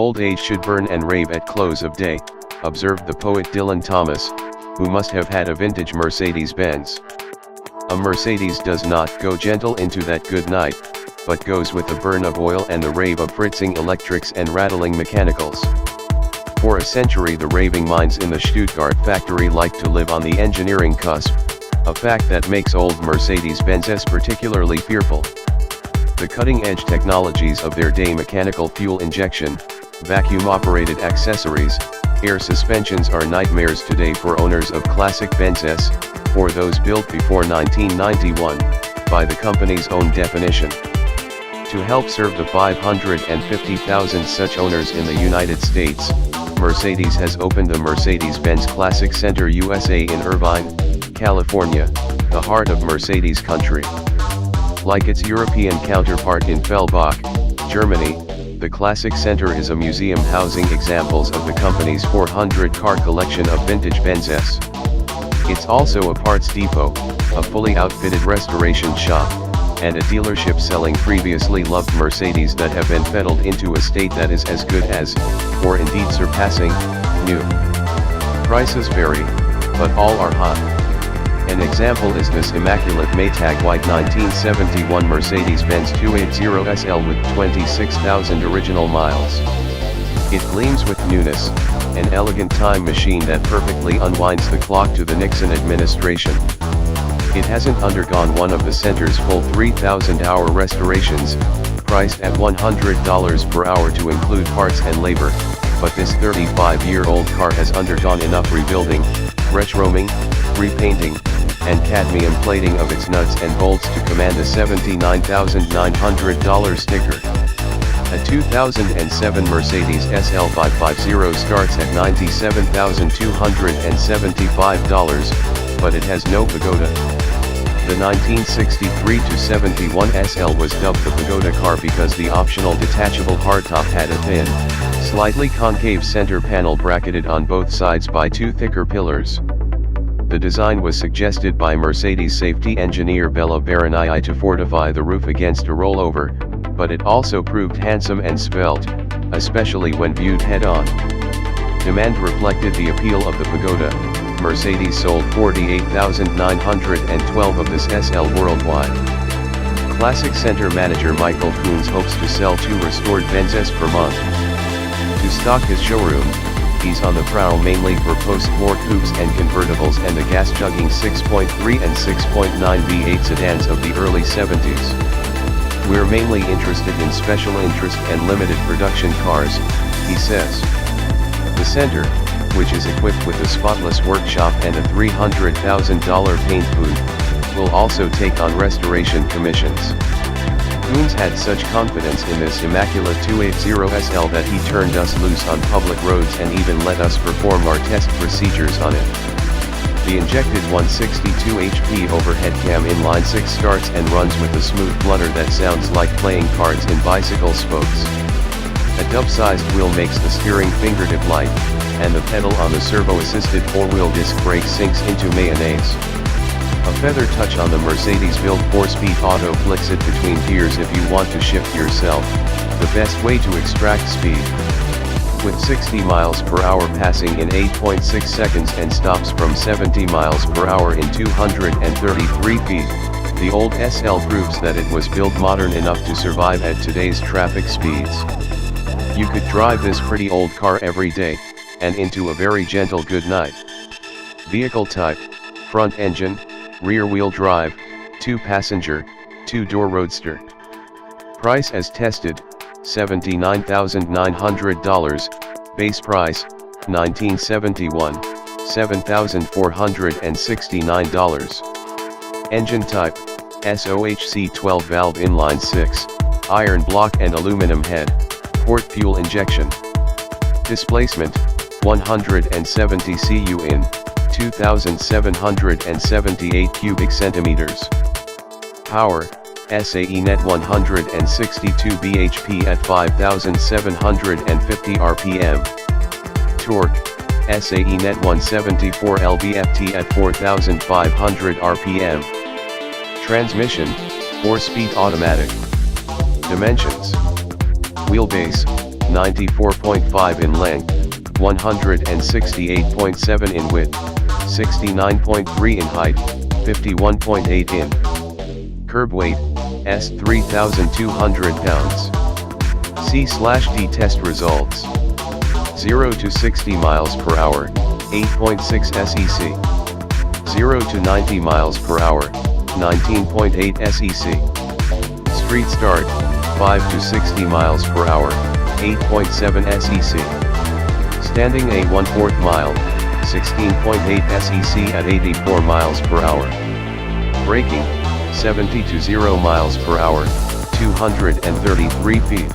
old age should burn and rave at close of day, observed the poet Dylan Thomas, who must have had a vintage Mercedes Benz. A Mercedes does not go gentle into that good night, but goes with the burn of oil and the rave of fritzing electrics and rattling mechanicals. For a century the raving minds in the Stuttgart factory like to live on the engineering cusp, a fact that makes old Mercedes-Benz's particularly fearful. The cutting-edge technologies of their day, mechanical fuel injection, vacuum-operated accessories, air suspensions, are nightmares today for owners of classic Benzes, or those built before 1991, by the company's own definition. To help serve the 550,000 such owners in the United States, Mercedes has opened the Mercedes-Benz Classic Center USA in Irvine, California, the heart of Mercedes country. Like its European counterpart in Fellbach, Germany, the Classic Center is a museum housing examples of the company's 400-car collection of vintage Benzes. It's also a parts depot, a fully outfitted restoration shop, and a dealership selling previously loved Mercedes that have been fettled into a state that is as good as, or indeed surpassing, new. Prices vary, but all are hot. An example is this immaculate Maytag white 1971 Mercedes-Benz 280 SL with 26,000 original miles. It gleams with newness, an elegant time machine that perfectly unwinds the clock to the Nixon administration. It hasn't undergone one of the center's full 3,000-hour restorations, priced at $100 per hour to include parts and labor, but this 35-year-old car has undergone enough rebuilding, retroming, repainting, and cadmium plating of its nuts and bolts to command a $79,900 sticker. A 2007 Mercedes SL 550 starts at $97,275, but it has no pagoda. The 1963-71 SL was dubbed the pagoda car because the optional detachable hardtop had a thin, slightly concave center panel bracketed on both sides by two thicker pillars. The design was suggested by Mercedes safety engineer Bella Baronai to fortify the roof against a rollover, but it also proved handsome and svelte, especially when viewed head-on. Demand reflected the appeal of the pagoda. Mercedes sold 48,912 of this SL worldwide. Classic Center manager Michael Coons hopes to sell 2 restored Benzes per month. To stock his showroom, he's on the prowl mainly for post-war coupes and convertibles and the gas-chugging 6.3 and 6.9 V8 sedans of the early 70s. We're mainly interested in special interest and limited production cars, he says. The center, which is equipped with a spotless workshop and a $300,000 paint booth, will also take on restoration commissions. Coons had such confidence in this immaculate 280 SL that he turned us loose on public roads and even let us perform our test procedures on it. The injected 162 HP overhead cam inline 6 starts and runs with a smooth flutter that sounds like playing cards in bicycle spokes. A dub-sized wheel makes the steering fingertip light, and the pedal on the servo-assisted 4-wheel disc brake sinks into mayonnaise. A feather touch on the Mercedes-built 4-speed auto flicks it between gears if you want to shift yourself, the best way to extract speed. With 60 miles per hour passing in 8.6 seconds and stops from 70 miles per hour in 233 feet, the old SL proves that it was built modern enough to survive at today's traffic speeds. You could drive this pretty old car every day, and into a very gentle good night. Vehicle type: front engine, rear-wheel drive, 2-passenger, 2-door roadster. Price as tested, $79,900, base price, $1971, $7,469. Engine type, SOHC 12-valve inline 6, iron block and aluminum head, port fuel injection. Displacement, 170 cu in, 2,778 cubic centimeters. Power, SAE net 162 bhp at 5,750 rpm. Torque, SAE net 174 lb-ft at 4,500 rpm. Transmission, 4-speed automatic. Dimensions: wheelbase, 94.5 in length, 168.7 in width, 69.3 in height, 51.8 in curb weight, S 3,200 pounds. C/D test results. 0 to 60 miles per hour, 8.6 SEC. 0 to 90 miles per hour, 19.8 SEC. Street start, 5 to 60 miles per hour, 8.7 SEC. Standing a 1/4 mile, 16.8 SEC at 84 miles per hour. Braking, 70 to 0 miles per hour, 233 feet.